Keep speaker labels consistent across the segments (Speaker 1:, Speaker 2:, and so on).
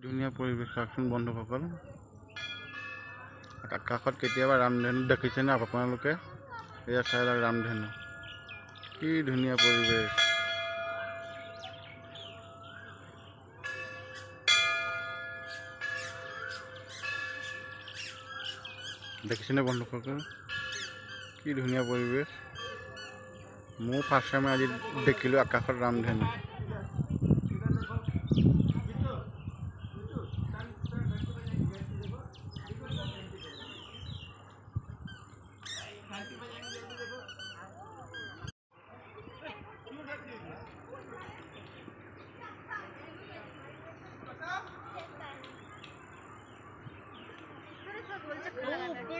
Speaker 1: ধুনীয়া পৰিৱেশ চাওকচোন বন্ধুসকল। আকাশত কেতিয়াবা ৰামধেনু দেখিছেনে আপোনালোকে? এয়া চাই লওক ৰামধেনু, কি ধুনীয়া পৰিৱেশ। দেখিছেনে বন্ধুসকল, কি ধুনীয়া পৰিৱেশ। মই ফাৰ্ষ্ট টাইম আজি দেখিলোঁ আকাশত ৰামধেনু।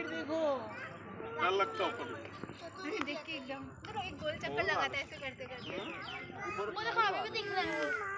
Speaker 2: देखो
Speaker 1: डर लगता है ऊपर
Speaker 2: देख के एकदम एक गोल चक्कर लगाता है ऐसे करते करते वो देखो अभी भी दिख रहा है।